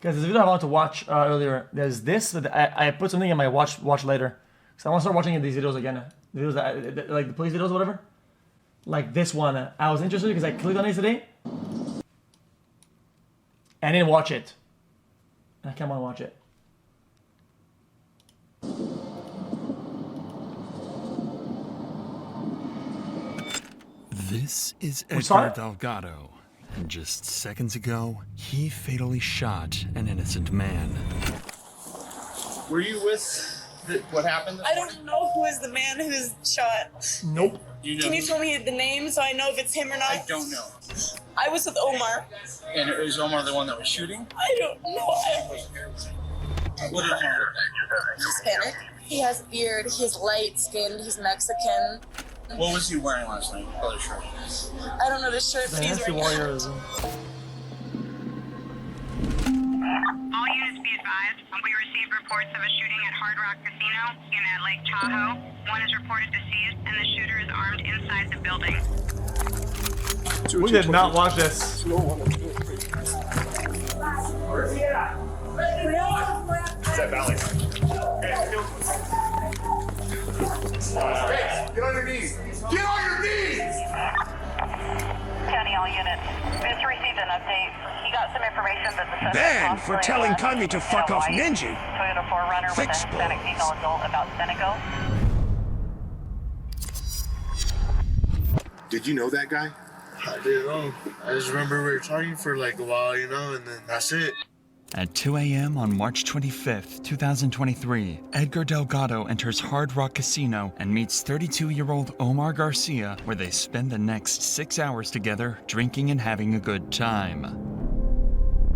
Guys, there's a video I wanted to watch earlier. There's this, but I put something in my watch later. So I want to start watching these videos again. The videos that, like the police videos or whatever. Like this one. I was interested because I clicked on it today. And I didn't watch it. I can't want to watch it. This is Edgar Delgado. And just seconds ago, he fatally shot an innocent man. Were you with what happened? I don't know who is the man who's shot. Nope. Can you tell me the name so I know if it's him or not? I don't know. I was with Omar. And is Omar the one that was shooting? I don't know. What did you do? He's Hispanic. He has a beard. He's light-skinned. He's Mexican. What was he wearing last night? Color shirt. I don't know the shirt, but he's right now. Warriors. All units be advised, we received reports of a shooting at Hard Rock Casino in Lake Tahoe. One is reported deceased, and the shooter is armed inside the building. We did not watch this. Where's he at? Is that Valley? Hey, get on your knees! Get on your knees! County, all units. Just received an update. He got some information that the suspect Banned for telling Connie to fuck off Ninja. Toyota 4Runner with a Fix Hispanic female adult about Senegal. Did you know that guy? I didn't know. I just remember we were talking for like a while, you know, and then that's it. At 2 a.m. on March 25th, 2023, Edgar Delgado enters Hard Rock Casino and meets 32-year-old Omar Garcia, where they spend the next 6 hours together, drinking and having a good time.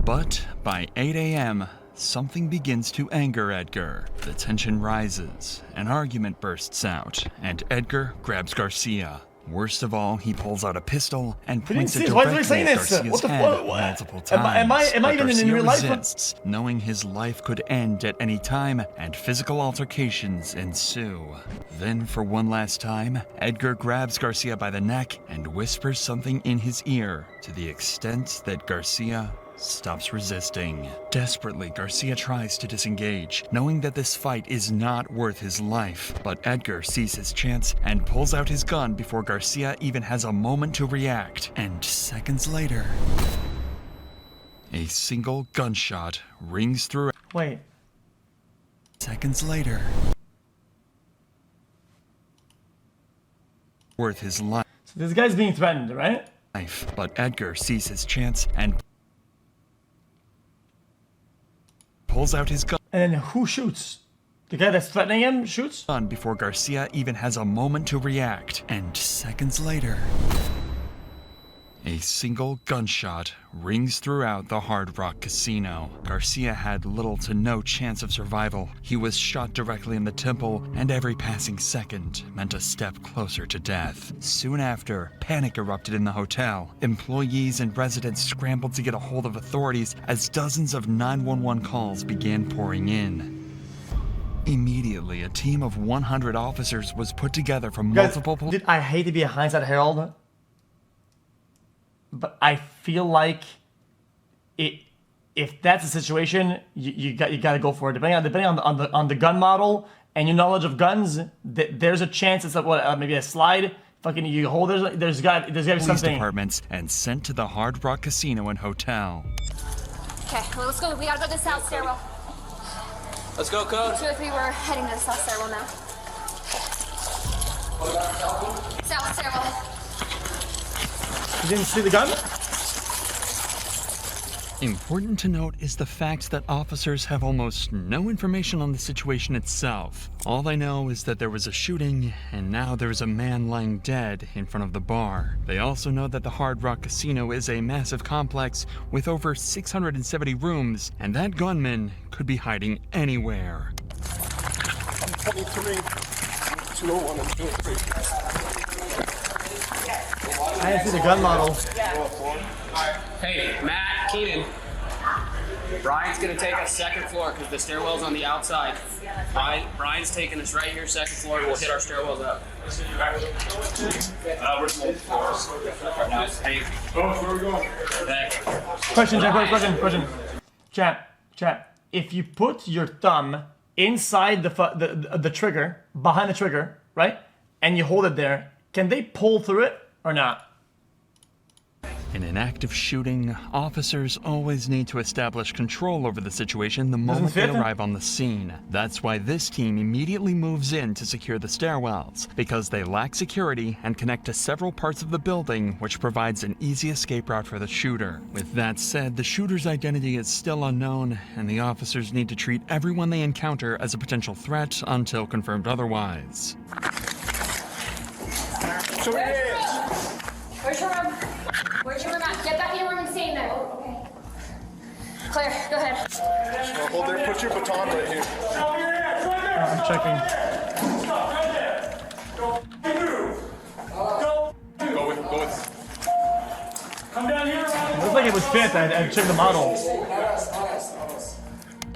But by 8 a.m., something begins to anger Edgar. The tension rises, an argument bursts out, and Edgar grabs Garcia. Worst of all, he pulls out a pistol and points it directly at Garcia's head multiple times. Am I even in real life? Resists, knowing his life could end at any time, and physical altercations ensue. Then, for one last time, Edgar grabs Garcia by the neck and whispers something in his ear to the extent that Garcia stops resisting. Desperately, Garcia tries to disengage, knowing that this fight is not worth his life. But Edgar sees his chance and pulls out his gun before Garcia even has a moment to react. And seconds later, a single gunshot rings through. Wait. Seconds later, worth his life. So this guy's being threatened, right? But Edgar sees his chance and pulls out his gun. And then who shoots? The guy that's threatening him shoots? Before Garcia even has a moment to react. And seconds later, a single gunshot rings throughout the Hard Rock Casino. Garcia had little to no chance of survival. He was shot directly in the temple, and every passing second meant a step closer to death. Soon after, panic erupted in the hotel. Employees and residents scrambled to get a hold of authorities as dozens of 911 calls began pouring in. Immediately, a team of 100 officers was put together from multiple... I hate to be a hindsight herald, but I feel like if that's the situation, you got to go for it. Depending on the gun model and your knowledge of guns, there's a chance it's maybe a slide. Fucking you hold there's got to be something. Police departments and sent to the Hard Rock Casino and Hotel. Okay, well, let's go. We gotta go to the south stairwell. Let's go, Code. 2 or 3, we're heading to the south stairwell now. South stairwell. You didn't see the gun? Important to note is the fact that officers have almost no information on the situation itself. All they know is that there was a shooting, and now there's a man lying dead in front of the bar. They also know that the Hard Rock Casino is a massive complex with over 670 rooms, and that gunman could be hiding anywhere. I'm 23, 201 and 203. I didn't see the gun model. Hey, Matt, Keenan. Brian's gonna take us second floor because the stairwell's on the outside. Brian's taking us right here, second floor. We'll hit our stairwells up. We're floors. Hey. Oh, where are we going? Question, Jack. Question. Chat. Chat. If you put your thumb inside the trigger, behind the trigger, right, and you hold it there, can they pull through it or not? In an active shooting, officers always need to establish control over the situation the moment they arrive on the scene. That's why this team immediately moves in to secure the stairwells, because they lack security and connect to several parts of the building, which provides an easy escape route for the shooter. With that said, the shooter's identity is still unknown, and the officers need to treat everyone they encounter as a potential threat until confirmed otherwise. So it is. Where's your room? Where's your room at? Get back in your room and stay in there. Okay. Claire, go ahead. Hold there. Put your baton right here. I'm checking. Stop right there. Don't move. Go with. Come down here. It looks like it would fit. I checked the model.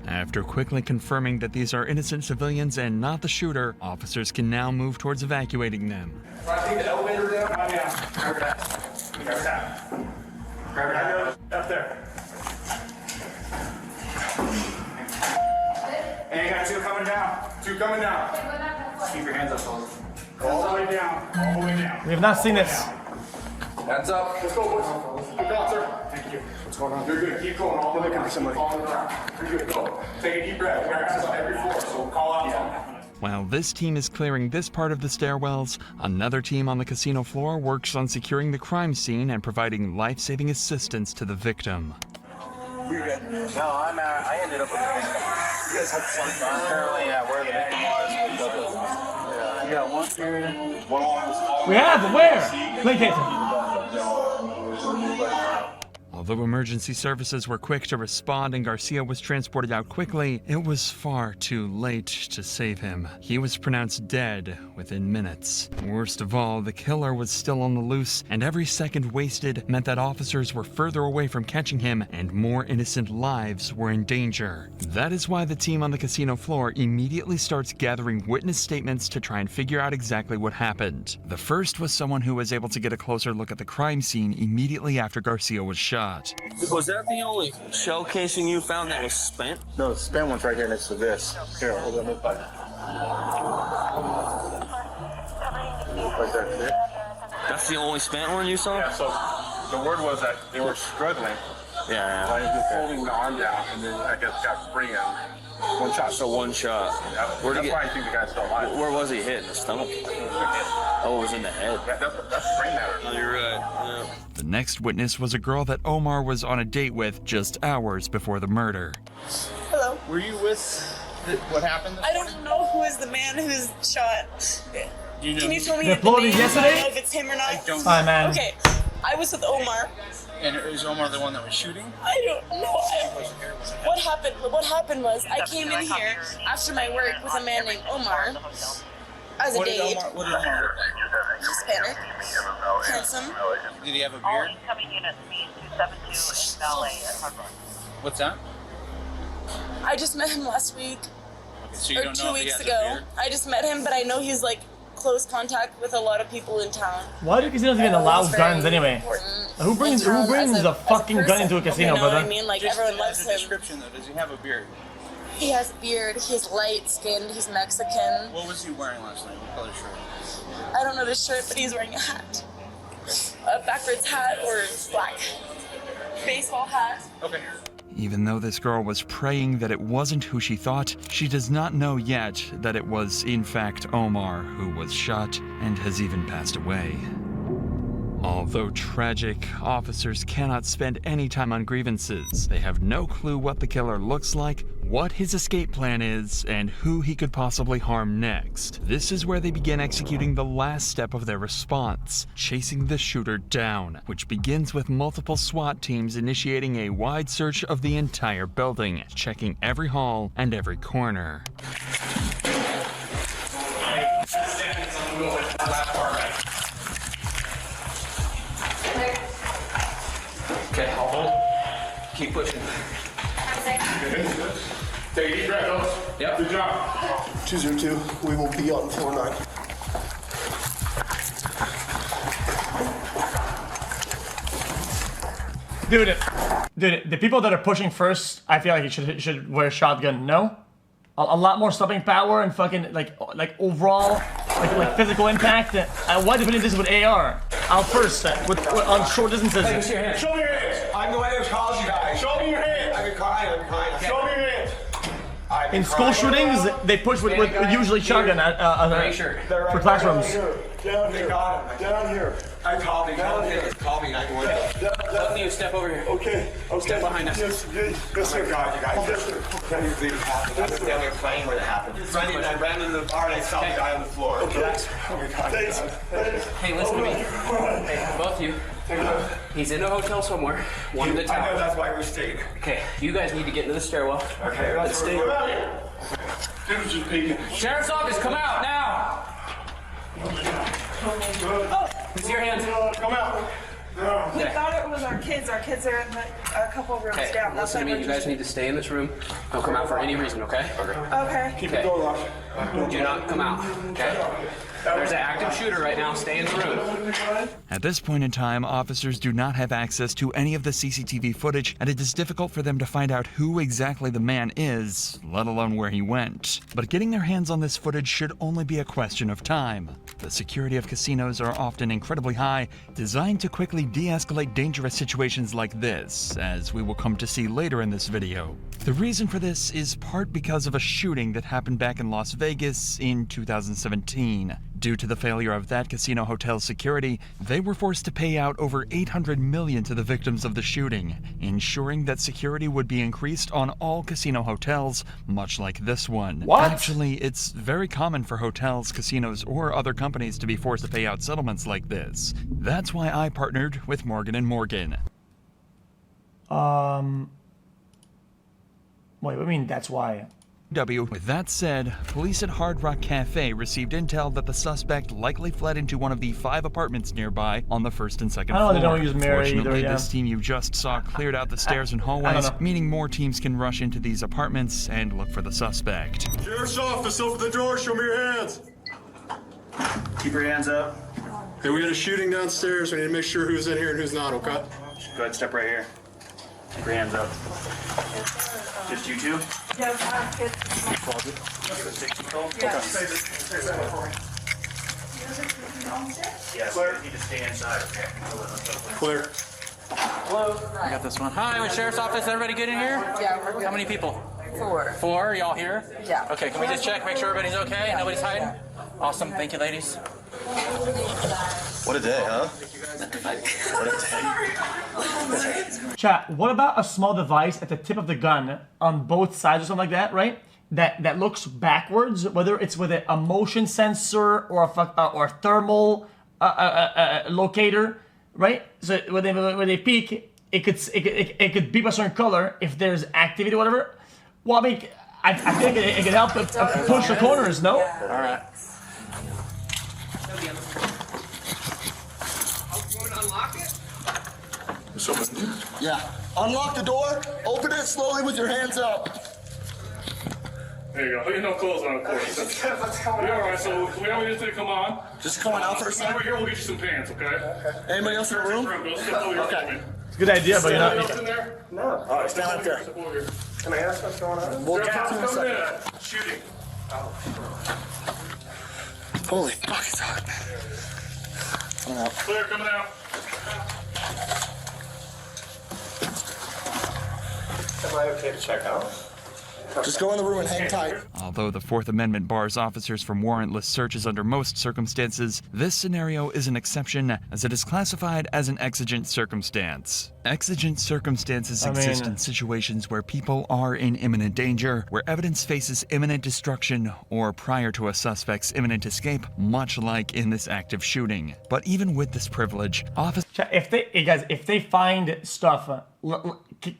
After quickly confirming that these are innocent civilians and not the shooter, officers can now move towards evacuating them. I think the elevator down. Grab that. Up there. And you got two coming down. Keep your hands up, fellas. All the way down. We have not seen this. Hands up. Let's go, boys. Good job, sir. Thank you. What's going on? You're good. Keep going all the way down. Somebody. You're good. Go. Take a deep breath. Wear hands on every floor, so call out something. While this team is clearing this part of the stairwells, another team on the casino floor works on securing the crime scene and providing life-saving assistance to the victim. We're good. No, I ended up with the victim. You guys had fun. Apparently, yeah, where the victim was. Yeah. You got one here. One on. We have, but where? Link it. Although emergency services were quick to respond and Garcia was transported out quickly, it was far too late to save him. He was pronounced dead within minutes. Worst of all, the killer was still on the loose, and every second wasted meant that officers were further away from catching him and more innocent lives were in danger. That is why the team on the casino floor immediately starts gathering witness statements to try and figure out exactly what happened. The first was someone who was able to get a closer look at the crime scene immediately after Garcia was shot. Was that the only shell casing you found that was spent? No, the spent one's right here next to this. Here, hold on. Look like that's it. That's the only spent one you saw? Yeah, so the word was that they were struggling. Yeah. I was just holding the arm down, and then I guess got sprayed in. One shot. So one shot. That's why I think the guy's still alive. Where was he hit? In the stomach? Oh, it was in the head. Yeah, that's brain matter. Oh, you're right. Yeah. The next witness was a girl that Omar was on a date with just hours before the murder. Hello. Were you with what happened? I don't know who is the man who's shot. You know Can you tell me The the uploaded name? yesterday? I don't know if it's him or not. I don't. Hi, man. Okay, I was with Omar. And is Omar the one that was shooting? I don't know. What happened? What happened was I came in here after my work with a man named Omar as a What did date. Omar look like? Hispanic, handsome. Did he have a beard? What's that? I just met him last week Okay, so you or don't 2 know if he weeks has a ago. beard? I just met him, but I know he's like close contact with a lot of people in town. Why do casinos even allow He's guns very anyway? important Who brings in town as a fucking gun person. into a casino, You know what brother? I mean? Like Just everyone as loves a him. description though, does he have a beard? He has a beard. He's light-skinned. He's Mexican. What was he wearing last night? What color shirt? I don't know the shirt, but he's wearing a hat. A backwards hat or black baseball hat. Okay. Even though this girl was praying that it wasn't who she thought, she does not know yet that it was in fact Omar who was shot and has even passed away. Although tragic, officers cannot spend any time on grievances. They have no clue what the killer looks like, what his escape plan is, and who he could possibly harm next. This is where they begin executing the last step of their response, chasing the shooter down, which begins with multiple SWAT teams initiating a wide search of the entire building, checking every hall and every corner. Okay, I'll hold. Keep pushing. Take a deep breath, fellas. Yep. Good job. 202, we will be on floor 9. Dude, Dude, the people that are pushing first, I feel like you should wear a shotgun. No, a lot more stopping power and fucking like overall like physical impact. Why do we do this with AR? Out first on short distances. Hey, show me your hands. Show me your hands. I can go ahead and call you guys. Show me your hands. I'm kind. Show me your hands. In school shootings, they push with usually shotgun for classrooms. Down here. Down here. I called him. Call me 911. Both of you step over here. Okay. Step behind us. Yes, sir. God, you guys. Yes, sir. Okay. I was down here playing when it happened. I ran into the bar and I saw the guy on the floor. Okay. Thanks. Hey, listen to me. Hey, both of you. He's in a hotel somewhere. One of the I know towers. that's why we stayed. Okay, you guys need to get into the stairwell. Okay, Let's stay. Dude's just peeking. Sheriff's office, come out now! Who's your hands? Come out. We thought it was our kids. Our kids are in a couple rooms Okay, down. listen to me. You guys need to stay in this room. Don't come out for any reason, okay? Okay. Keep the door locked. Do not come out, okay? There's an active shooter right now. Stay in the room. At this point in time, officers do not have access to any of the CCTV footage, and it is difficult for them to find out who exactly the man is, let alone where he went. But getting their hands on this footage should only be a question of time. The security of casinos are often incredibly high, designed to quickly de-escalate dangerous situations like this, as we will come to see later in this video. The reason for this is part because of a shooting that happened back in Las Vegas in 2017. Due to the failure of that casino hotel's security, they were forced to pay out over $800 million to the victims of the shooting, ensuring that security would be increased on all casino hotels, much like this one. What? Actually, it's very common for hotels, casinos, or other companies to be forced to pay out settlements like this. That's why I partnered with Morgan & Morgan. Wait, what do you mean that's why? With that said, police at Hard Rock Cafe received intel that the suspect likely fled into one of the 5 apartments nearby on the first and second I don't know, floor. they don't use mirror either, Fortunately, yeah. this team you just saw cleared out the stairs and hallways, meaning more teams can rush into these apartments and look for the suspect. Sheriff's office, open the door. Show me your hands. Keep your hands up. Hey, we had a shooting downstairs. We need to make sure who's in here and who's not, okay? Go ahead, step right here. Keep your hands up. Just you two? Yeah, kids. Yes, you need to stay inside, okay? Clear. I got this one. Hi, I'm at Sheriff's office. Everybody good in here? Yeah, we're good. How many people? 4. 4? Are y'all here? Yeah. Okay, can we just check, make sure everybody's okay? Nobody's hiding? Awesome. Thank you, ladies. What a day, huh? Chat, what about a small device at the tip of the gun on both sides or something like that, right? That looks backwards, whether it's with a motion sensor or a thermal locator, right? So when they peek, it could beep a certain color if there's activity or whatever. Well, I mean, I think it could help push the corners, no? All right. Yeah. Unlock the door, open it slowly with your hands up. There you go. Put your no clothes on, of course. All right, so we want you to come on. Just come on out for a Over second. here, we'll get you some pants, okay? Anybody else in the room? Go step over here. Okay. It's a good idea, but you're not. Else in there? No. All right, stand up there. Step over here. Can I ask what's going on? We'll get to you in a Coming second. in. Shooting. Holy fuck, it's hot. Come out. Clear, coming out. Am I okay to check out? Just go in the room and hang tight. Although the Fourth Amendment bars officers from warrantless searches under most circumstances, this scenario is an exception as it is classified as an exigent circumstance. Exigent circumstances exist in situations where people are in imminent danger, where evidence faces imminent destruction, or prior to a suspect's imminent escape, much like in this active shooting. But even with this privilege, If they find stuff,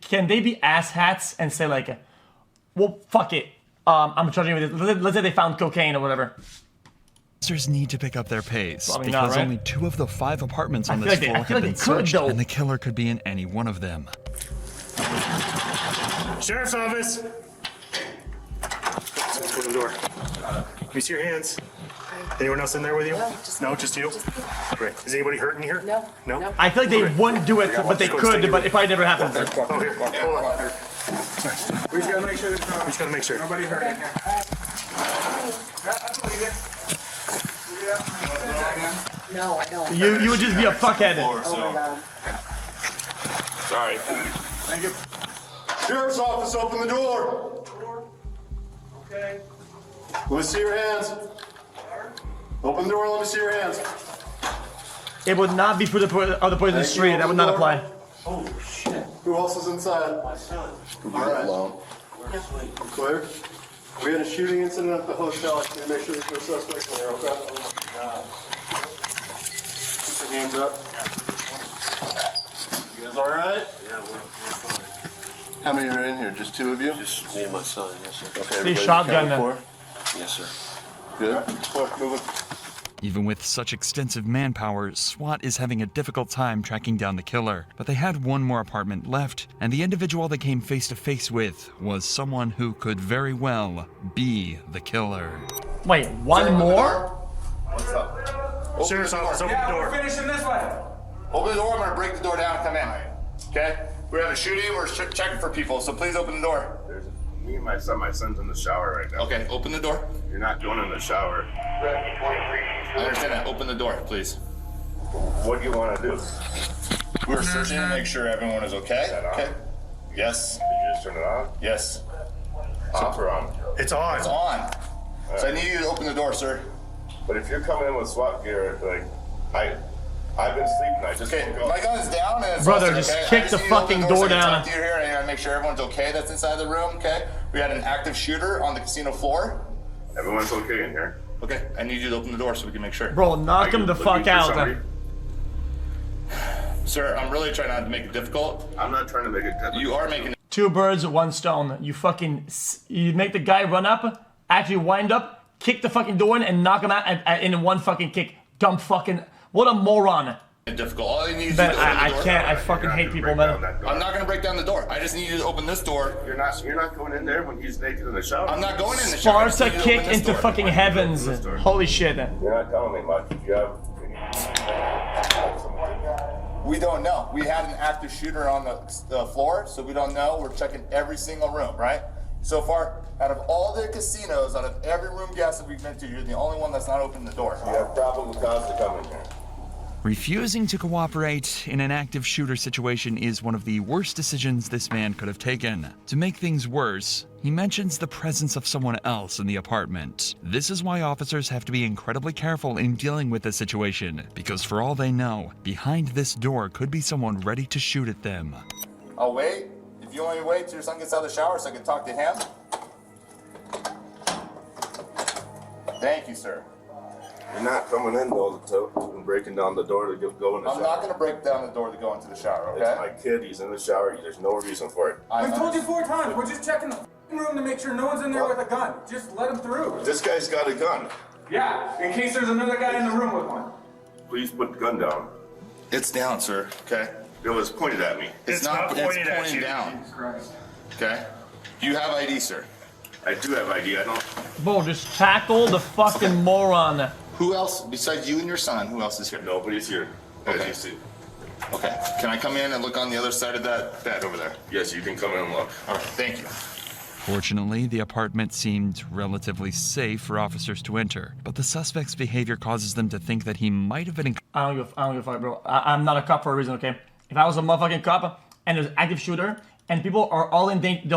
can they be asshats and say like, well, fuck it, I'm charging you with this. Let's say they found cocaine or whatever. officers need to pick up their pace Probably because not, right? only 2 of the 5 apartments on I this feel like floor have they been could, searched, though. and the killer could be in any one of them. Sheriff's office. Let's open the door. Let me see your hands. Anyone else in there with you? No, just you? Great. Is anybody hurt in here? No. No? I feel like they wouldn't do it, but they could, but it probably never happened. Oh, here. Hold on. We just gotta make sure there's We just gotta make sure. nobody hurt in here. No, I don't. You would just be a fuckhead. Oh my god. Sorry. Thank you. Sheriff's office, open the door. Okay. Let me see your hands. Open the door, let me see your hands. It would not be for the other person in the street. That would not apply. Oh, shit. Who else is inside? My son. All right. Alone. Clear? We had a shooting incident at the hotel. I can make sure there's no suspects in there, okay? Put your hands up. You guys all right? Yeah, we're fine. How many are in here? Just two of you? Just me and my son, yes, sir. Okay. They everybody shotgun accounted them. for? Yes, sir. Good. Move it. Even with such extensive manpower, SWAT is having a difficult time tracking down the killer. But they had one more apartment left, and the individual they came face to face with was someone who could very well be the killer. Wait, one more? What's up? Sheriff's office, open the door. finishing this way. Open the door. I'm gonna break the door down and come in. Okay? We have a shooting. We're checking for people, so please open the door. Me and my son's in the shower right now. Okay, open the door. You're not going in the shower. I understand that. Open the door, please. What do you want to do? We're searching to make sure everyone is okay. that on? Okay. Yes. Did you just turn it on? Yes. Off or on? It's on. It's on. So I need you to open the door, sir. But if you're coming in with SWAT gear, like, I've been sleeping. I just Okay, woke up. my gun's down and it's Brother, also, just okay? kick I the need you to open fucking so door I can down. talk to you here and I make sure everyone's okay that's inside the room, okay? We had an active shooter on the casino floor. Everyone's okay in here. Okay, I need you to open the door so we can make sure. Bro, knock Are him you the looking fuck for out. somebody? Sir, I'm really trying not to make it difficult. I'm not trying to make it difficult. You are making it. Two birds, one stone. You make the guy run up, actually wind up, kick the fucking door in, and knock him out in one fucking kick. Dumb fucking. What a moron. Difficult. All I need is Ben, you to open I the door. can't. I fucking hate people, man. I'm not gonna break down the door. I just need you to open this door. You're not going in there when he's naked in the shower. I'm not going in the shower. I just Sparta need you to kick open this into door. fucking heavens. Holy shit. You're not telling me much. You have. We don't know. We had an active shooter on the floor, so we don't know. We're checking every single room, right? So far, out of all the casinos, out of every room gas that we've been to, you're the only one that's not opened the door. You have probable cause to come in here. Refusing to cooperate in an active shooter situation is one of the worst decisions this man could have taken. To make things worse, he mentions the presence of someone else in the apartment. This is why officers have to be incredibly careful in dealing with this situation, because for all they know, behind this door could be someone ready to shoot at them. I'll wait. If you want me to wait till your son gets out of the shower so I can talk to him. Thank you, sir. You're not coming in though and breaking down the door to go in the shower. I'm not going to break down the door to go into the shower, okay? It's my kid. He's in the shower. There's no reason for it. We've told you 4 times. We're just checking the room to make sure no one's in there with a gun. Just let him through. This guy's got a gun. Yeah, in case there's another guy in the room with one. Please put the gun down. It's down, sir, okay? It was pointed at me. It's not pointing down. Jesus Christ. Okay? You have ID, sir. I do have ID. I don't. Bro, just tackle the fucking moron. Who else, besides you and your son, who else is here? Nobody's here. As Okay. you see. Okay. Can I come in and look on the other side of that bed over there? Yes, you can come in and look. All right, thank you. Fortunately, the apartment seemed relatively safe for officers to enter, but the suspect's behavior causes them to think that he might have been I don't give a fuck, bro. I'm not a cop for a reason, okay? If I was a motherfucking cop and there's an active shooter and people are all in danger,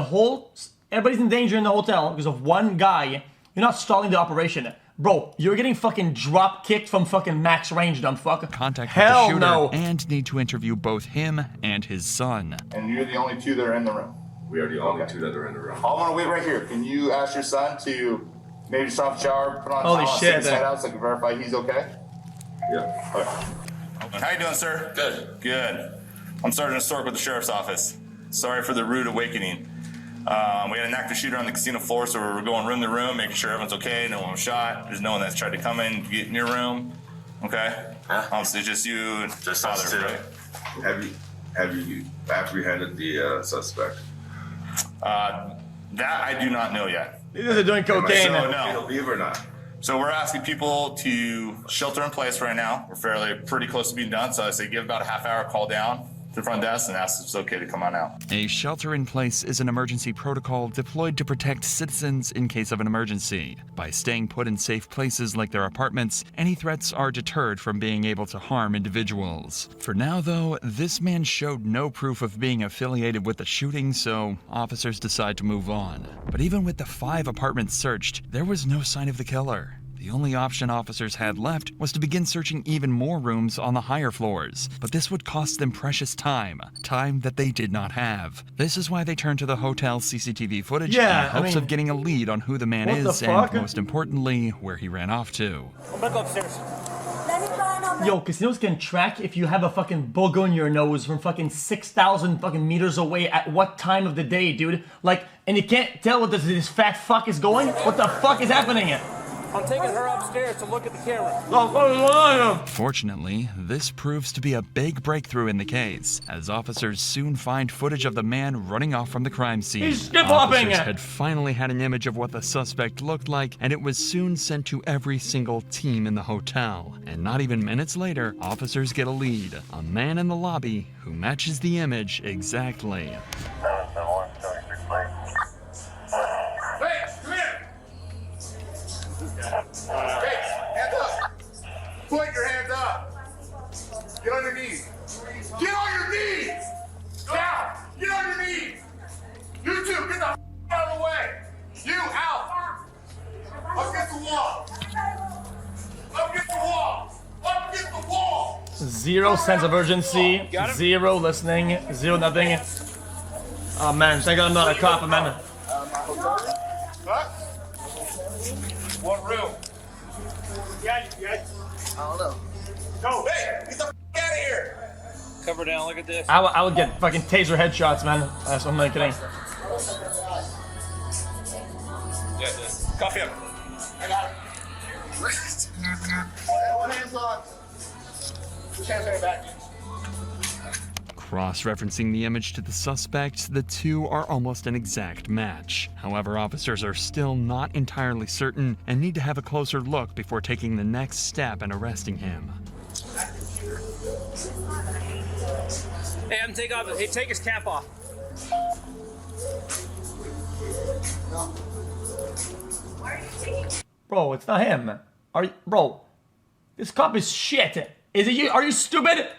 everybody's in danger in the hotel because of one guy, you're not stalling the operation. Bro, you're getting fucking drop kicked from fucking max range, dumb fuck. contact Hell with the shooter no. and need to interview both him and his son. And you're the only two that are in the room. We are the only two that are in the room. I'm gonna wait right here. Can you ask your son to maybe just off the shower, put on a Holy towel, shit, stick his head man. out so I can verify he's okay? Yeah. All right. How you doing, sir? Good. Good. I'm Sergeant Stork with the Sheriff's Office. Sorry for the rude awakening. We had an active shooter on the casino floor, so we're going room to room, making sure everyone's okay, no one was shot. There's no one that's tried to come in, get in your room. Okay? Obviously, just you and Just father, us two. right? Have you apprehended the suspect? That I do not know yet. These guys are doing cocaine. So, no. Believe or not. So we're asking people to shelter in place right now. We're pretty close to being done. So I say give about a half hour, call down to the front desk and ask if it's okay to come on out. A shelter in place is an emergency protocol deployed to protect citizens in case of an emergency. By staying put in safe places like their apartments, any threats are deterred from being able to harm individuals. For now, though, this man showed no proof of being affiliated with the shooting, so officers decide to move on. But even with the 5 apartments searched, there was no sign of the killer. The only option officers had left was to begin searching even more rooms on the higher floors, but this would cost them precious time that they did not have. This is why they turned to the hotel's CCTV footage in hopes of getting a lead on who the man is and, most importantly, where he ran off to. I'm gonna go upstairs. Yo, casinos can track if you have a fucking booger in your nose from fucking 6,000 fucking meters away at what time of the day, dude. Like, and you can't tell what this fat fuck is going? What the fuck is happening here? I'm taking her upstairs to look at the camera. Fortunately, this proves to be a big breakthrough in the case, as officers soon find footage of the man running off from the crime scene. He's skip-hopping! Officers had finally had an image of what the suspect looked like, and it was soon sent to every single team in the hotel. And not even minutes later, officers get a lead, a man in the lobby who matches the image exactly. Hey, come here! Hey, hands up! Put your hands up! Get on your knees! Get on your knees! Now! Get on your knees! You two, get the out of the way! You, out! Up against the wall! Up against the wall! Up against the wall! Zero sense of urgency, zero listening, zero nothing. Oh man, thank God I'm not a cop, man. Huh? What room? Yeah. I don't know. Go! Hey! Get the out of here! Cover down, look at this. I would get fucking taser headshots, man. I'm not kidding. Yeah, this. Cuff him. I got it. One hand's on. Two hands on your back. Cross-referencing the image to the suspect, the two are almost an exact match. However, officers are still not entirely certain and need to have a closer look before taking the next step and arresting him. Hey, I'm take off. Hey, take his cap off. Bro, it's not him. Bro, this cop is shit. Is it you? Are you stupid?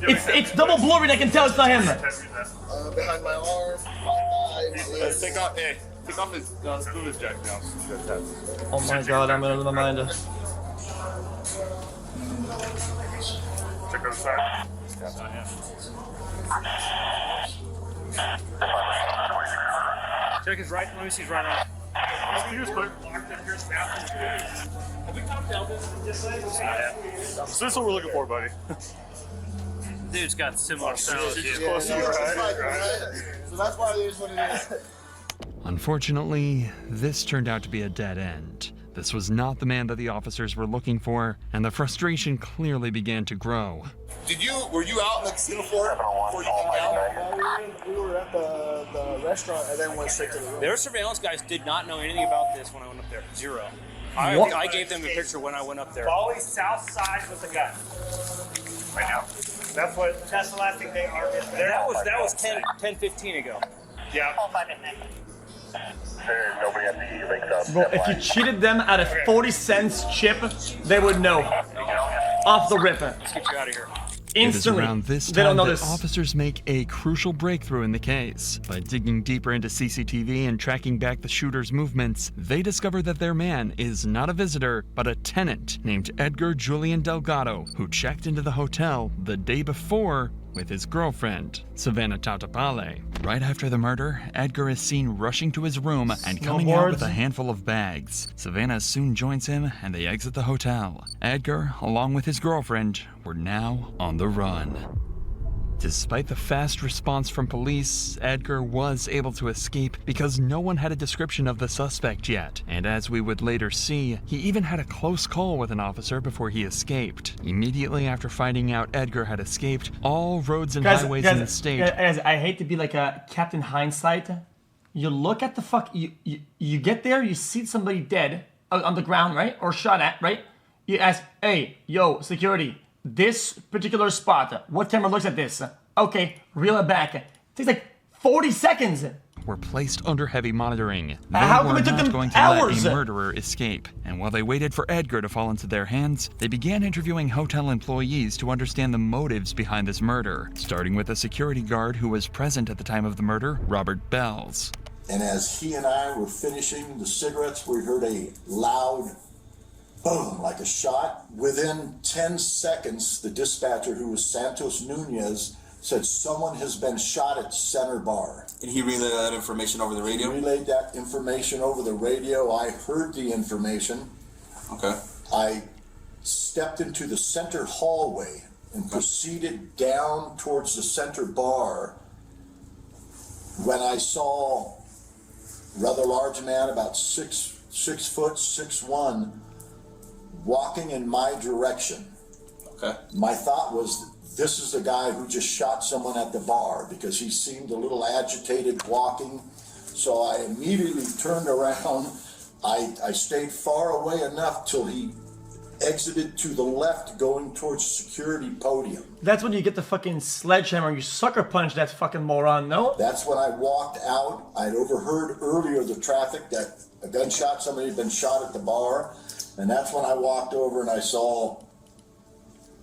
It's double blurry. I can tell it's not him. Behind my arm, my eyes. Take off his screw his jack down. Oh my God, I'm gonna lose my mind. Check out the side. Check his right. Let me see his right arm. Here's quick. Have we talked to Elvis? So this is what we're looking for, buddy. Dude's got similar style to you. Close to you, right? So that's why it is what it is. Unfortunately, this turned out to be a dead end. This was not the man that the officers were looking for, and the frustration clearly began to grow. Were you out in the casino floor before you came down? We were at the restaurant and then went straight to the room. Their surveillance guys did not know anything about this when I went up there. Zero. I gave them a picture when I went up there. Always south side with the gun. Right now. That's the last thing they are. That was 10-15 ago. Yeah. Bro, if you cheated them at a 40 cents chip, they would know. Off the rip. Let's get you out of here. Instantly. It is around this They don't time know that this. officers make a crucial breakthrough in the case. By digging deeper into CCTV and tracking back the shooter's movements, they discover that their man is not a visitor, but a tenant named Edgar Julian Delgado, who checked into the hotel the day before with his girlfriend, Savannah Tautapale. Right after the murder, Edgar is seen rushing to his room and coming out with a handful of bags. Savannah soon joins him and they exit the hotel. Edgar, along with his girlfriend, were now on the run. Despite the fast response from police, Edgar was able to escape because no one had a description of the suspect yet. And as we would later see, he even had a close call with an officer before he escaped. Immediately after finding out Edgar had escaped, all roads and highways in the state... Guys, I hate to be like a Captain Hindsight, You look at the you get there, you see somebody dead on the ground, right? Or shot at, right? You ask, hey, yo, security, this particular spot, what camera looks at this? Okay, reel it back. It takes like 40 seconds. Were placed under heavy monitoring. They How come were it took not them going to hours? let a murderer escape. And while they waited for Edgar to fall into their hands, they began interviewing hotel employees to understand the motives behind this murder, starting with a security guard who was present at the time of the murder, Robert Bells. And as he and I were finishing the cigarettes, we heard a loud boom, like a shot. Within 10 seconds, the dispatcher, who was Santos Nunez, said someone has been shot at Center Bar. And he relayed that information over the radio? He relayed that information over the radio. I heard the information. Okay. I stepped into the center hallway and proceeded down towards the Center Bar when I saw a rather large man, about 6 foot, 6'1", walking in my direction. Okay. My thought was, this is the guy who just shot someone at the bar, because he seemed a little agitated walking. So I immediately turned around. I stayed far away enough till he exited to the left going towards security podium. That's when you get the fucking sledgehammer and you sucker punch that fucking moron, no? That's when I walked out. I'd overheard earlier the traffic that a gunshot, somebody had been shot at the bar. And that's when I walked over and I saw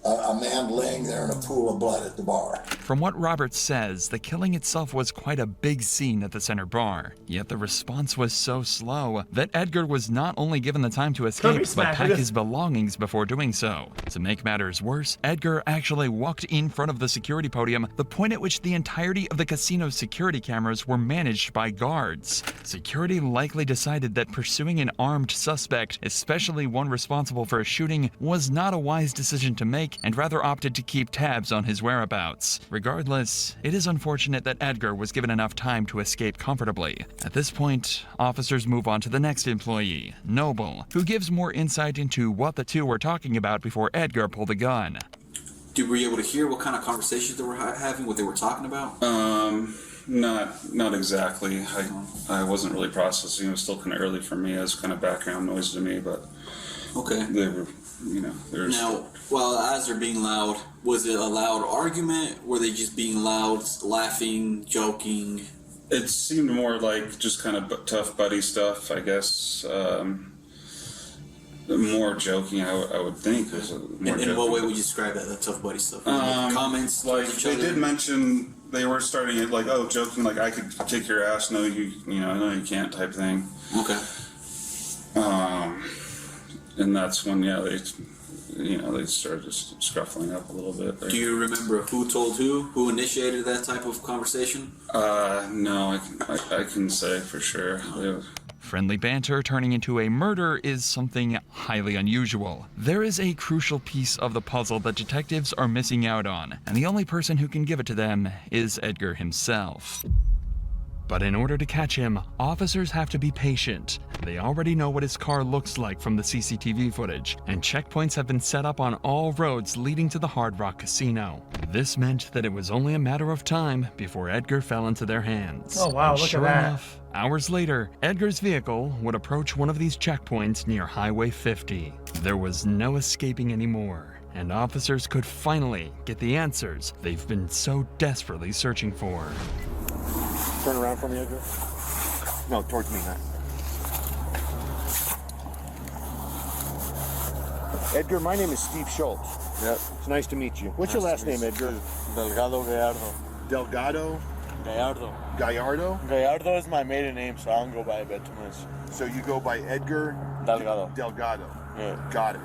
a man laying there in a pool of blood at the bar. From what Robert says, the killing itself was quite a big scene at the Center Bar. Yet the response was so slow that Edgar was not only given the time to escape, but pack his belongings before doing so. To make matters worse, Edgar actually walked in front of the security podium, the point at which the entirety of the casino's security cameras were managed by guards. Security likely decided that pursuing an armed suspect, especially one responsible for a shooting, was not a wise decision to make, and rather opted to keep tabs on his whereabouts. Regardless, it is unfortunate that Edgar was given enough time to escape comfortably. At this point, officers move on to the next employee, Noble, who gives more insight into what the two were talking about before Edgar pulled the gun. Were you able to hear what kind of conversations they were having, what they were talking about? Not exactly. I wasn't really processing. It was still kind of early for me as kind of background noise to me, but okay. They were, there's... Now, well, as they're being loud, was it a loud argument? Were they just being loud, laughing, joking? It seemed more like just kind of tough buddy stuff, I guess. More joking, I would think. In what way would you describe that, the tough buddy stuff? Comments? Like, they did mention, they were starting it like, oh, joking, like, I could kick your ass, no, no, you can't type thing. Okay. And that's when, they started just scuffling up a little bit there. Do you remember who told who initiated that type of conversation? No, I can say for sure. Friendly banter turning into a murder is something highly unusual. There is a crucial piece of the puzzle that detectives are missing out on, and the only person who can give it to them is Edgar himself. But in order to catch him, officers have to be patient. They already know what his car looks like from the CCTV footage, and checkpoints have been set up on all roads leading to the Hard Rock Casino. This meant that it was only a matter of time before Edgar fell into their hands. Oh wow, and look sure at that. enough, hours later, Edgar's vehicle would approach one of these checkpoints near Highway 50. There was no escaping anymore, and officers could finally get the answers they've been so desperately searching for. Turn around for me, Edgar. No, towards me, Matt. Edgar, my name is Steve Schultz. Yep. It's nice to meet you. What's your last name, Edgar? Delgado Gallardo. Delgado? Gallardo. Gallardo? Gallardo is my maiden name, so I don't go by it too much. So you go by Edgar? Delgado. Delgado. Yeah. Got it.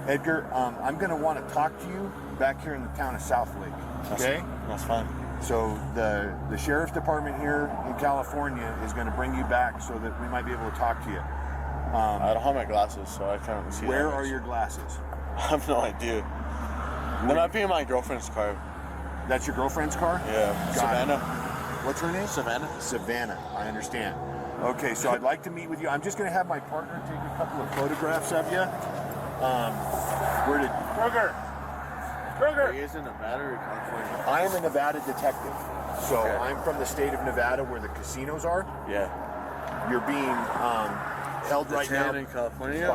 Edgar, I'm going to want to talk to you back here in the town of South Lake. Okay? That's fine. So the sheriff's department here in California is going to bring you back so that we might be able to talk to you. I don't have my glasses, so I can't see. Where are your glasses? I have no idea. They might be in my girlfriend's car. That's your girlfriend's car? Yeah. Savannah. What's her name? Savannah. Savannah. I understand. Okay, so I'd like to meet with you. I'm just going to have my partner take a couple of photographs of you. Where did Kroger? He is in Nevada or California? I am a Nevada detective. So I'm from the state of Nevada where the casinos are. Yeah. You're being held right now in California,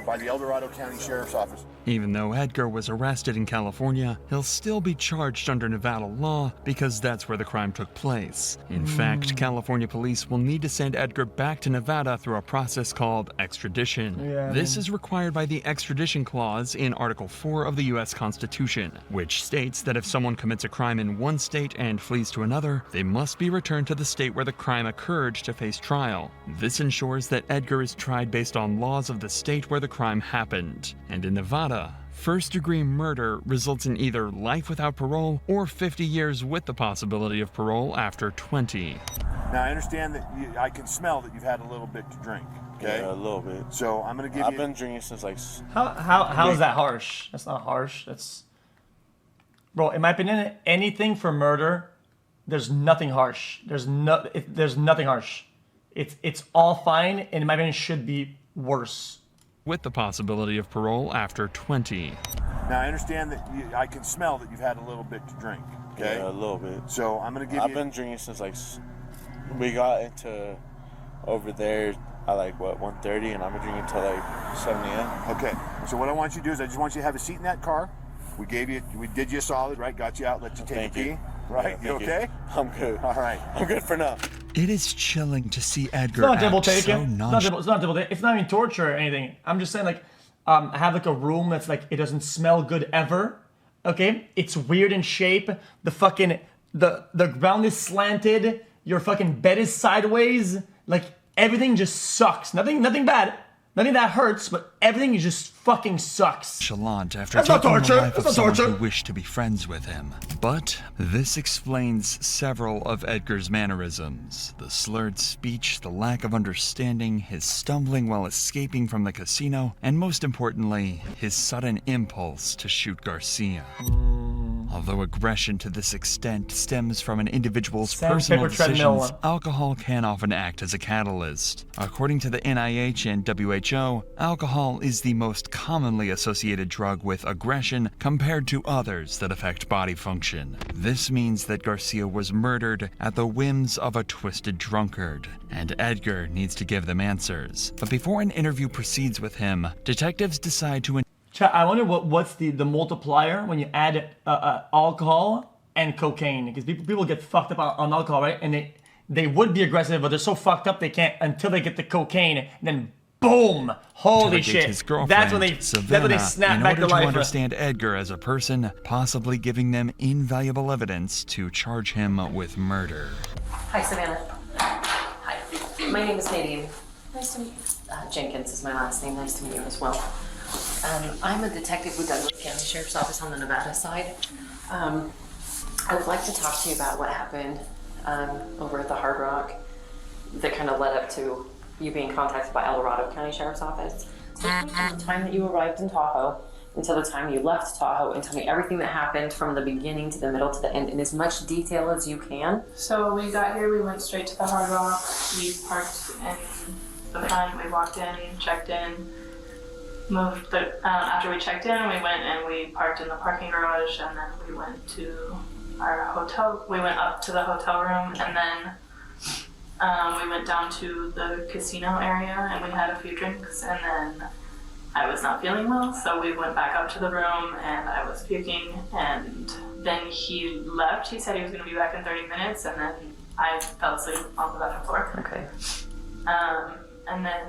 by the El Dorado County Sheriff's Office. Even though Edgar was arrested in California, he'll still be charged under Nevada law because that's where the crime took place. In fact, California police will need to send Edgar back to Nevada through a process called extradition. This is required by the extradition clause in Article 4 of the U.S. Constitution, which states that if someone commits a crime in one state and flees to another, they must be returned to the state where the crime occurred to face trial. This ensures that Edgar is tried based on laws of the state where the crime happened. And in Nevada, first-degree murder results in either life without parole or 50 years with the possibility of parole after 20. Now I understand that I can smell that you've had a little bit to drink. Okay, Yeah, a little bit. So I'm gonna give I've you. been drinking since like. How is that harsh? That's not harsh. That's, bro. In my opinion, anything for murder, there's nothing harsh. There's nothing harsh. It's all fine, and in my opinion, should be worse. With the possibility of parole after 20. Now I understand that I can smell that you've had a little bit to drink. Okay, Yeah, a little bit. So I'm gonna give I've you. been drinking since like we got into over there at like what 1:30, and I've been drinking till like 7 a.m. Okay, so what I want you to do is I just want you to have a seat in that car. We did you a solid, right? Got you out, let you take Thank a pee. you. Right? Yeah, you thank okay? I'm good. All right. I'm good for now. It is chilling to see Edgar It's not double act taken. so It's not double taken. It's not even torture or anything. I'm just saying, like, I have like a room that's like, it doesn't smell good ever. Okay, it's weird in shape. The fucking the ground is slanted. Your fucking bed is sideways. Like everything just sucks. Nothing bad. Nothing that hurts, but everything just fucking sucks. nonchalant after That's not taking torture. the life That's of not someone torture. who wished to be friends with him. But this explains several of Edgar's mannerisms. The slurred speech, the lack of understanding, his stumbling while escaping from the casino, and most importantly, his sudden impulse to shoot Garcia. Although aggression to this extent stems from an individual's personal Sandpaper treadmill. decisions, alcohol can often act as a catalyst. According to the NIH and WHO, alcohol is the most commonly associated drug with aggression compared to others that affect body function. This means that Garcia was murdered at the whims of a twisted drunkard, and Edgar needs to give them answers. But before an interview proceeds with him, detectives decide to Chat, I wonder what's the multiplier when you add alcohol and cocaine, because people get fucked up on alcohol, right? And they would be aggressive, but they're so fucked up they can't until they get the cocaine. And then boom, holy interrogate shit! his girlfriend, That's when they Savannah, snap in back order to to life. understand Edgar as a person, possibly giving them invaluable evidence to charge him with murder. Hi, Savannah. Hi. My name is Nadine. Nice to meet you. Jenkins is my last name. Nice to meet you as well. I'm a detective with Douglas County Sheriff's Office on the Nevada side. I would like to talk to you about what happened over at the Hard Rock that kind of led up to you being contacted by El Dorado County Sheriff's Office. Take me from the time that you arrived in Tahoe until the time you left Tahoe, and tell me everything that happened from the beginning to the middle to the end in as much detail as you can. So when we got here, we went straight to the Hard Rock. We parked in the front. We walked in, checked in, moved. After we checked in, we went and we parked in the parking garage, and then we went to our hotel. We went up to the hotel room, and then we went down to the casino area, and we had a few drinks, and then I was not feeling well, so we went back up to the room, and I was puking, and then he left. He said he was going to be back in 30 minutes, and then I fell asleep on the bathroom floor. Okay. And then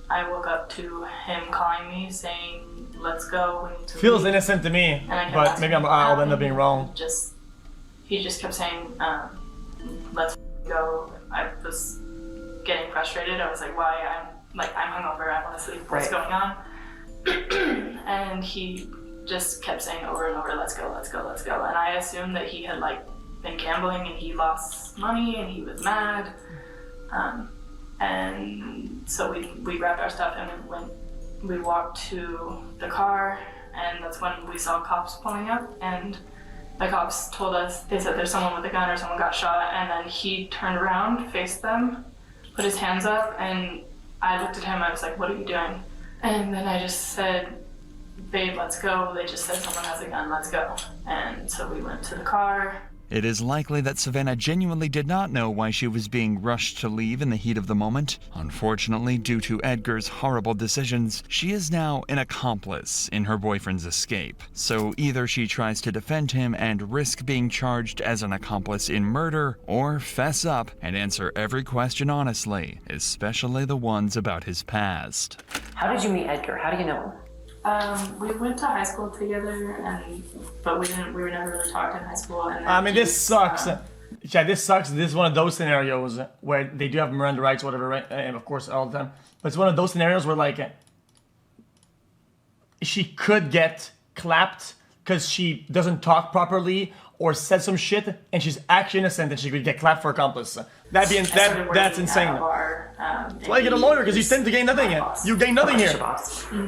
I woke up to him calling me saying, "Let's go, we need to Feels leave." innocent to me, And I kept but asking maybe him, I'll end up being wrong. He just kept saying, "Let's go." I was getting frustrated. I was like, "Why? I'm hungover. I want to sleep. What's going on?" And he just kept saying over and over, "Let's go, let's go, let's go." And I assumed that he had been gambling and he lost money and he was mad. And so we grabbed our stuff and we walked to the car, and that's when we saw cops pulling up, and the cops told us, they said there's someone with a gun or someone got shot, and then he turned around, faced them, put his hands up, and I looked at him, I was like, "What are you doing?" And then I just said, "Babe, let's go." They just said, "Someone has a gun, let's go." And so we went to the car, It is likely that Savannah genuinely did not know why she was being rushed to leave in the heat of the moment. Unfortunately, due to Edgar's horrible decisions, she is now an accomplice in her boyfriend's escape. So either she tries to defend him and risk being charged as an accomplice in murder, or fess up and answer every question honestly, especially the ones about his past. How did you meet Edgar? How do you know him? We went to high school together, but we were never really talking in high school. And I mean, this sucks. Yeah, this sucks. This is one of those scenarios where they do have Miranda rights, whatever, right? And of course, all the time. But it's one of those scenarios where, like, she could get clapped because she doesn't talk properly or said some shit, and she's actually innocent, and she could get clapped for accomplice. That's insane. That's why you get a lawyer, because you tend to gain nothing. You gain nothing here.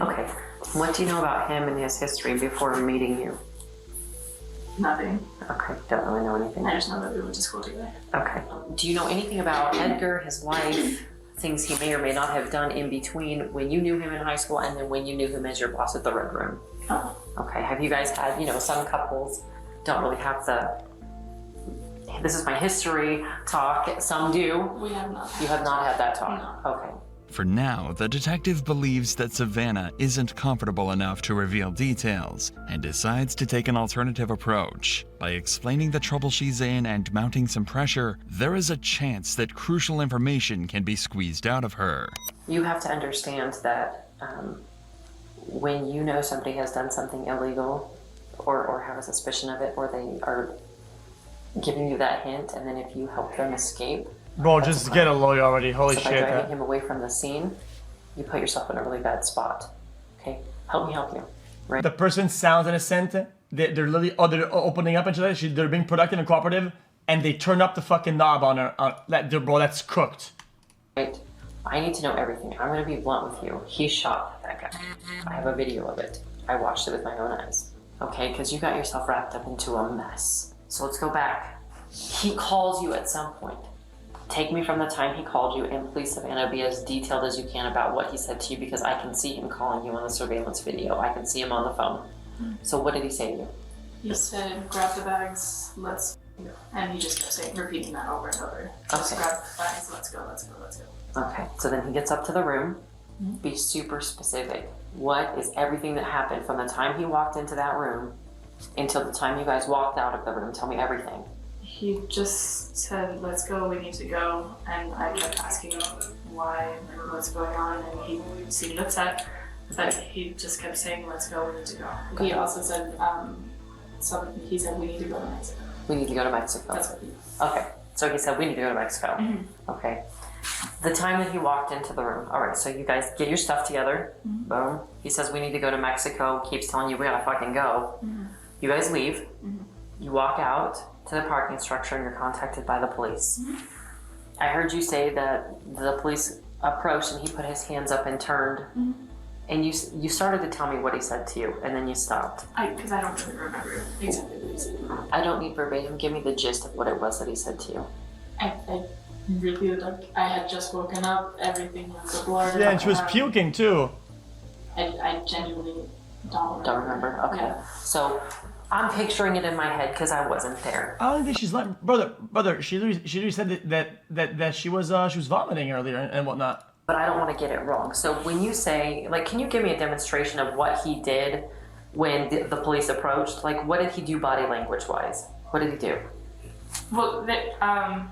Okay. What do you know about him and his history before meeting you? Nothing. Okay, don't really know anything. I just know that we went to school together. Okay. Do you know anything about Edgar, his wife, things he may or may not have done in between when you knew him in high school and then when you knew him as your boss at the Red Room? Oh. Okay, have you guys had, some couples don't really have the, this is my history talk, some do. We have not. You have not had that talk? No. Okay. For now, the detective believes that Savannah isn't comfortable enough to reveal details and decides to take an alternative approach. By explaining the trouble she's in and mounting some pressure, there is a chance that crucial information can be squeezed out of her. You have to understand that when you know somebody has done something illegal or have a suspicion of it, or they are giving you that hint, and then if you help them escape, bro, just get a lawyer already. Holy so shit. by driving him away from the scene, you put yourself in a really bad spot. Okay, help me help you. Right. The person sounds innocent. They're literally, they're opening up and shit. They're being productive and cooperative, and they turn up the fucking knob on her. Bro, that's cooked. Right. I need to know everything. I'm gonna be blunt with you. He shot that guy. I have a video of it. I watched it with my own eyes. Okay, because you got yourself wrapped up into a mess. So let's go back. He calls you at some point. Take me from the time he called you, and please, Savannah, be as detailed as you can about what he said to you, because I can see him calling you on the surveillance video. I can see him on the phone. So what did he say to you? He said, grab the bags, let's go. And he just kept repeating that over and over. Just grab the bags, let's go, let's go, let's go. Okay, so then he gets up to the room. Be super specific. What is everything that happened from the time he walked into that room until the time you guys walked out of the room? Tell me everything. He just said, let's go, we need to go. And I kept asking him why, what's going on, and he seemed upset. But he just kept saying, let's go, we need to go. Okay. He also said, he said, we need to go to Mexico. We need to go to Mexico. That's what he Okay, so he said, we need to go to Mexico. Mm-hmm. Okay. The time that he walked into the room, all right, so you guys get your stuff together. Mm-hmm. Boom. He says, we need to go to Mexico, keeps telling you, we gotta fucking go. Mm-hmm. You guys leave. Mm-hmm. You walk out to the parking structure and you're contacted by the police. Mm-hmm. I heard you say that the police approached and he put his hands up and turned. Mm-hmm. And you started to tell me what he said to you, and then you stopped. Because I don't really remember exactly what he said. I don't need verbatim. Give me the gist of what it was that he said to you. I really, I had just woken up, everything was a blur. Yeah, and she was puking too. I genuinely don't remember. Don't remember? Okay. Yeah. So I'm picturing it in my head because I wasn't there. I don't think she's like, brother. She literally said that she was vomiting earlier and whatnot. But I don't want to get it wrong. So when you say, like, can you give me a demonstration of what he did when the police approached? Like, what did he do body language-wise? What did he do? Well, I'm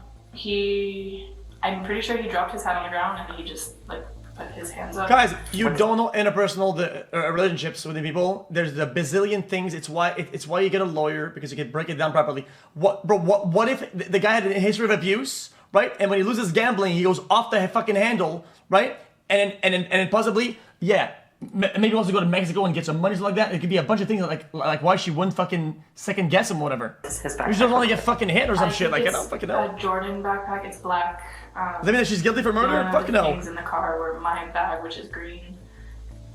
pretty sure he dropped his hat on the ground and he just, like, put his hands up. Guys, you don't know interpersonal relationships with the people. There's a bazillion things. It's why you get a lawyer, because you can break it down properly. What if the guy had a history of abuse, right? And when he loses gambling, he goes off the fucking handle, right? And then possibly, yeah, maybe he wants to go to Mexico and get some money, something like that. It could be a bunch of things like why she wouldn't fucking second guess him, whatever. You just don't want to get fucking hit or some shit. Like, I don't fucking know. A Jordan backpack, it's black. Does that mean that she's guilty for murder? Fucking no. Things in the car were my bag, which is green,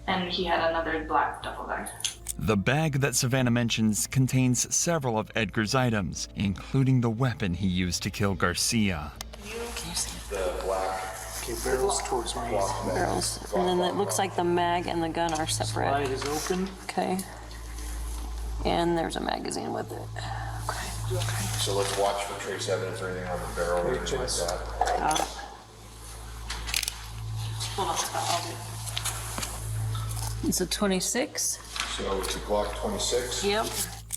and he had another black duffel bag. The bag that Savannah mentions contains several of Edgar's items, including the weapon he used to kill Garcia. Can you see the black barrels towards me? Barrels. And then it looks like the mag and the gun are separate. Slide is open. Okay. And there's a magazine with it. Okay. So let's watch for trace evidence or anything on the barrel or anything like that. Hold on, I'll do it. It's a 26. So it's a Glock 26? Yep.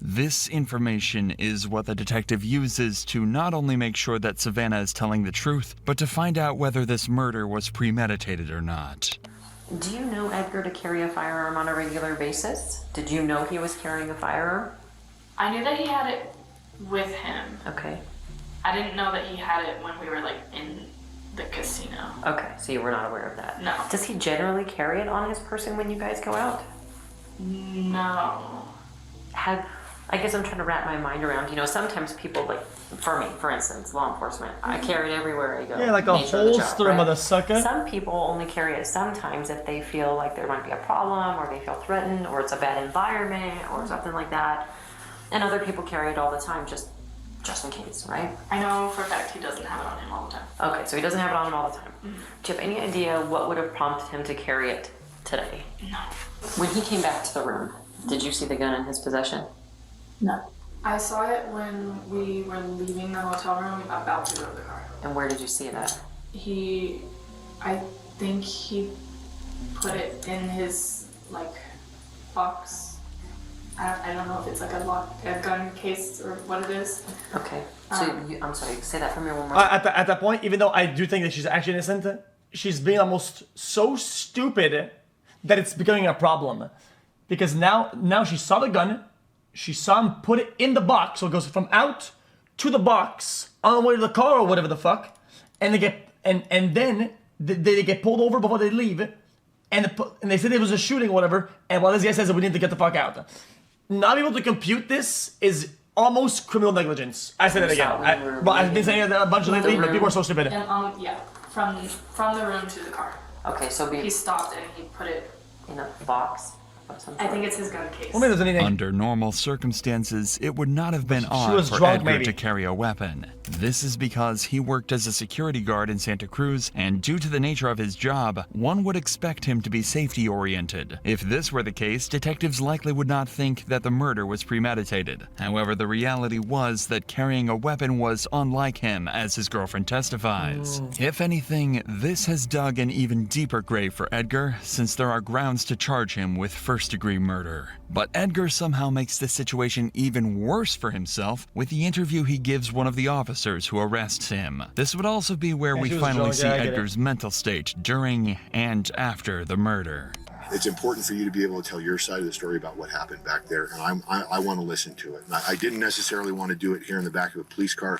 This information is what the detective uses to not only make sure that Savannah is telling the truth, but to find out whether this murder was premeditated or not. Do you know Edgar to carry a firearm on a regular basis? Did you know he was carrying a firearm? I knew that he had it with him. Okay. I didn't know that he had it when we were like in the casino. Okay, so you were not aware of that. No. Does he generally carry it on his person when you guys go out? No. I guess I'm trying to wrap my mind around, sometimes people, like, for me, for instance, law enforcement, I carry it everywhere I go. Yeah, like a holster, motherfucker. Some people only carry it sometimes if they feel like there might be a problem, or they feel threatened, or it's a bad environment, or something like that. And other people carry it all the time, just in case, right? I know for a fact he doesn't have it on him all the time. Okay, so he doesn't have it on him all the time. Mm-hmm. Do you have any idea what would have prompted him to carry it today? No. When he came back to the room, did you see the gun in his possession? No. I saw it when we were leaving the hotel room about to go to the car. And where did you see it at? I think he put it in his, like, box. I don't know if it's like a gun case or what it is. Okay. So, I'm sorry, say that for me one more time. At that point, even though I do think that she's actually innocent, she's being almost so stupid that it's becoming a problem. Because now she saw the gun, she saw him put it in the box, so it goes from out to the box on the way to the car or whatever the fuck, and they get and then they get pulled over before they leave, and they said it was a shooting or whatever, and while this guy says that we need to get the fuck out. Not able to compute this is almost criminal negligence. I said it again. I've been saying it a bunch lately, but people are so stupid. And yeah, from the room to the car. Okay, so he stopped and he put it in a box. I think it's his gun case. Under normal circumstances, it would not have been odd for drunk, Edgar maybe. to carry a weapon. This is because he worked as a security guard in Santa Cruz, and due to the nature of his job, one would expect him to be safety-oriented. If this were the case, detectives likely would not think that the murder was premeditated. However, the reality was that carrying a weapon was unlike him, as his girlfriend testifies. If anything, this has dug an even deeper grave for Edgar, since there are grounds to charge him with first-degree murder. But Edgar somehow makes the situation even worse for himself with the interview he gives one of the officers who arrests him. This would also be where we finally see Edgar's mental state during and after the murder. It's important for you to be able to tell your side of the story about what happened back there, and I want to listen to it. And I didn't necessarily want to do it here in the back of a police car,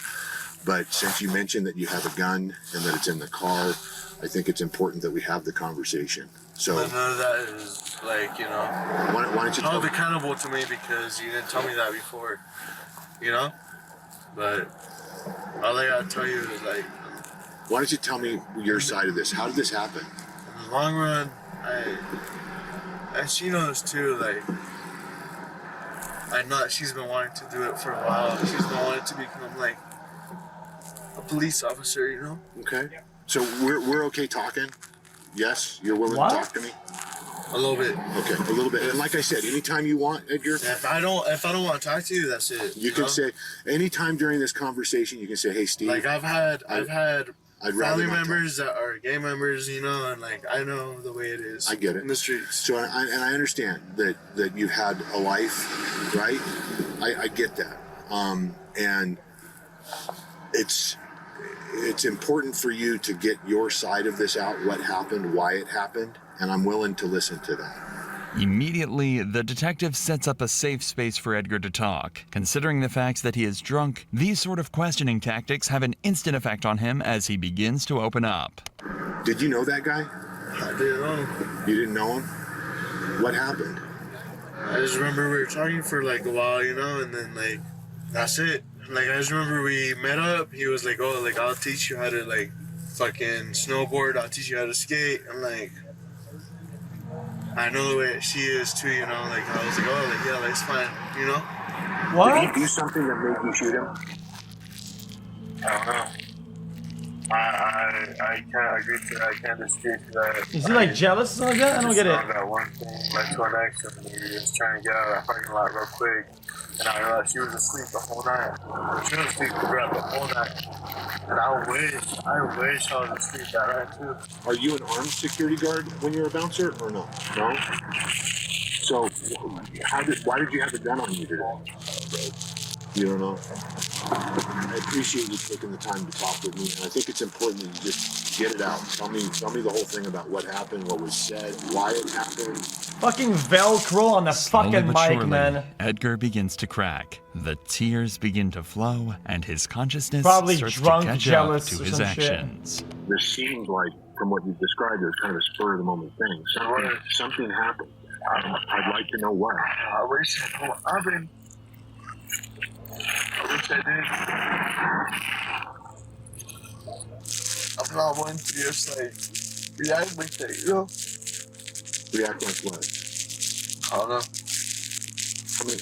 but since you mentioned that you have a gun and that it's in the car, I think it's important that we have the conversation. So But none of that is like, why don't you hold accountable to me because you didn't tell me that before, But all I gotta tell you is like, why don't you tell me your side of this? How did this happen? in the long run, and she knows too, like, I know that she's been wanting to do it for a while. She's been wanting to become like a police officer, Okay. So we're okay talking? Yes? You're willing to talk to me? A little bit. Okay, a little bit. And like I said, anytime you want, Edgar. If I don't want to talk to you, that's it. You can say anytime during this conversation, you can say, "Hey, Steve." Like I've had I'd rather family not members that are gay members, and like I know the way it is. I get it. In the streets. So I understand that you've had a life, right? I get that. And it's important for you to get your side of this out, what happened, why it happened, and I'm willing to listen to that. Immediately, the detective sets up a safe space for Edgar to talk. Considering the fact that he is drunk, these sort of questioning tactics have an instant effect on him as he begins to open up. Did you know that guy? I didn't know him. You didn't know him? What happened? I just remember we were talking for like a while, and then like that's it. Like I just remember we met up. He was like, "Oh, like I'll teach you how to like fucking snowboard. I'll teach you how to skate." I'm like, I know the way she is too, Like I was like, "Oh, like yeah, that's fine," What? Did he do something that made you shoot him? I don't know. I can't agree to that. I can't dispute that. Is he like jealous or something like that? I don't get it. That one thing led to our next, and we were just trying to get out of that parking lot real quick. And I realized she was asleep the whole night. She was asleep throughout the whole night. And I wish I was asleep that night too. Are you an armed security guard when you're a bouncer or no? No? So, why did you have a gun on you today? You don't know? I appreciate you taking the time to talk with me, and I think it's important that you just get it out. Tell me the whole thing about what happened, what was said, why it happened. Fucking Velcro on the Slowly fucking but mic, surely, man. Edgar begins to crack. The tears begin to flow, and his consciousness Probably starts drunk, to catch jealous, up to or his some shit. actions. This seemed like, from what you've described, it was kind of a spur of the moment thing. Something happened. I'd like to know what. I wish I did. I'm not one to just like react like that, you know? React like what? I don't know.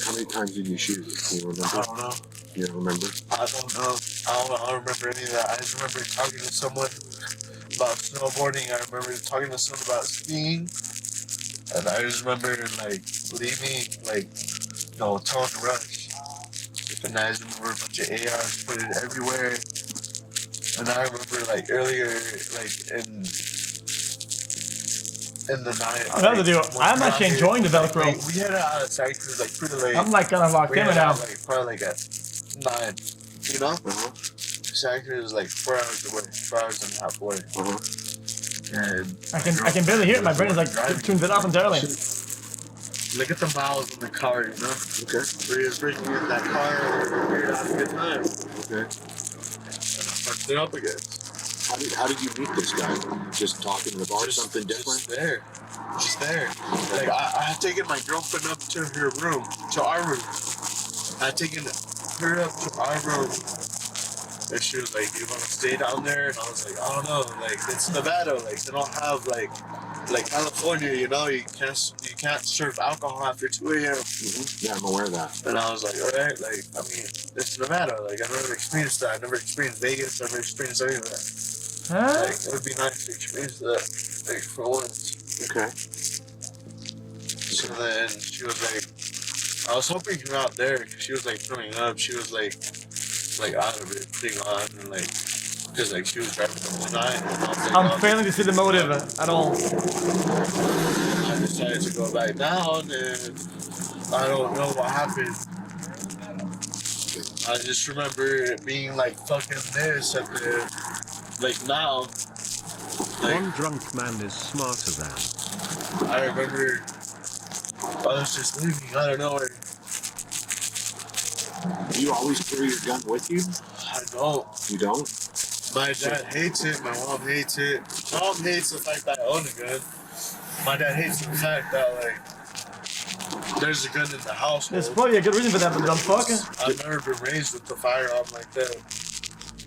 How many times did you shoot it? Do you remember? I don't know. You don't remember? I don't know. I don't remember any of that. I just remember talking to someone about snowboarding. I remember talking to someone about skiing. And I just remember, like, leaving, like, towing to rush. And I just remember a bunch of ARs put it everywhere. And I remember, like, earlier, like, in the night. Another deal. I'm actually enjoying the Velcro. Like, we had it out of sight because, like, pretty late. I'm like kind of locked in now. Like, probably like at 9, you know? Sacred is like 4 hours away, 4 hours and a half away. And I can barely hear it. My brain is like tuned it off entirely. Look at the miles in the car, you know? Okay. We're just breaking in that car and we're having a good time. Okay. And I fucked it up again. How did you meet this guy? Just talking in the bar, something different? Just there. Like, I had taken my girlfriend up to her room, to our room. I had taken her up to our room. And she was like, "You want to stay down there?" And I was like, "I don't know. Like, it's Nevada. Like, they don't have like California. You know, you can't serve alcohol after 2 a.m." Yeah, I'm aware of that. And I was like, "All right. Like, I mean, it's Nevada. Like, I've never experienced that. I've never experienced Vegas. I've never experienced any of that. Like, it would be nice to experience that, like, for once." Okay. So then she was like, I was hoping you're out there because she was like throwing up. She was like out of it, putting on, and like, because like she was driving the whole night. And I was like, I'm failing to see the motive at all. I decided to go back down, and I don't know what happened. I just remember it being like fucking this at the, like now. Like, one drunk man is smarter than. I remember I was just leaving out of nowhere. Do you always carry your gun with you? I don't. You don't? My dad hates it. My mom hates it. My mom hates the fact that I own a gun. My dad hates the fact that, like, there's a gun in the house. There's probably a good reason for that, but dumb fucker. I've never been raised with the firearm like that.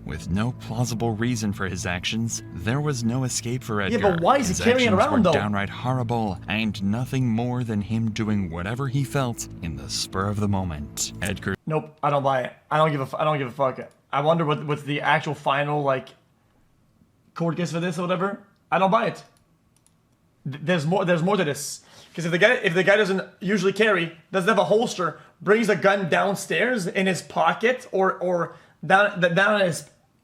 With no plausible reason for his actions, there was no escape for Edgar. Yeah, but why is he His carrying it actions around, were though? downright horrible, and nothing more than him doing whatever he felt in the spur of the moment. Edgar. Nope, I don't buy it. I don't give a fuck. I wonder what's the actual final like court case for this or whatever. I don't buy it. There's more to this. Because if the guy doesn't usually carry, doesn't have a holster, brings a gun downstairs in his pocket or down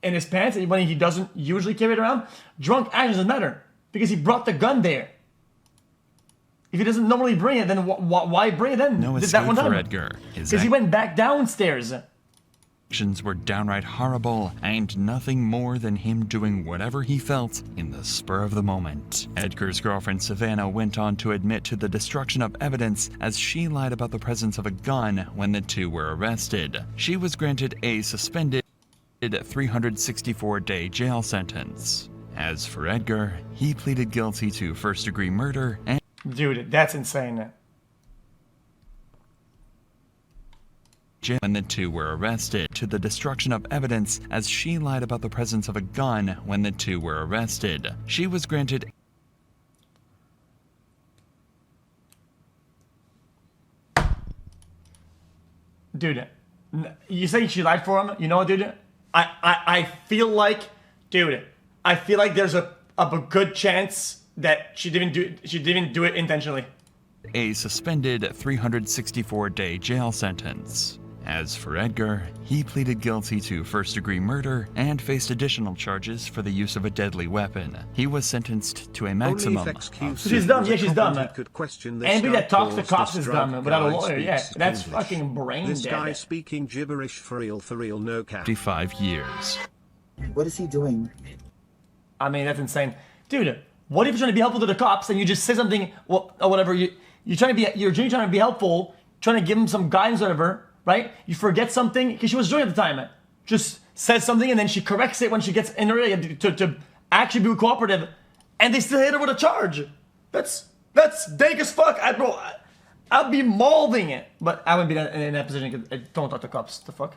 in his pants when he doesn't usually carry it around, drunk actions doesn't matter because he brought the gun there. If he doesn't normally bring it, then why bring it then? No Did escape that one time? for Edgar. His Because he went back downstairs. actions were downright horrible, and nothing more than him doing whatever he felt in the spur of the moment. Edgar's girlfriend Savannah went on to admit to the destruction of evidence as she lied about the presence of a gun when the two were arrested. She was granted a suspended 364-day jail sentence. As for Edgar, he pleaded guilty to first-degree murder and... Dude, that's insane. When the two were arrested, to the destruction of evidence as she lied about the presence of a gun when the two were arrested. She was granted Dude, you saying she lied for him? You know what, dude? I feel like, dude, I feel like there's a good chance that she didn't do it intentionally. a suspended 364-day jail sentence. As for Edgar, he pleaded guilty to first-degree murder and faced additional charges for the use of a deadly weapon. He was sentenced to a maximum of... She's dumb, yeah, she's dumb. Could question Anybody that talks to cops is dumb without a lawyer, yeah. That's fucking brain This dead. guy speaking gibberish for real, no cap. 55 years. What is he doing? I mean, that's insane. Dude, what if you're trying to be helpful to the cops and you just say something, well, or whatever, you're genuinely trying to be helpful, trying to give them some guidance or whatever, right? You forget something, because she was doing it at the time. Just says something and then she corrects it when she gets in her to actually be cooperative, and they still hit her with a charge. That's dank as fuck. I'd be mauling it, but I wouldn't be in that position because I don't talk to cops. The fuck?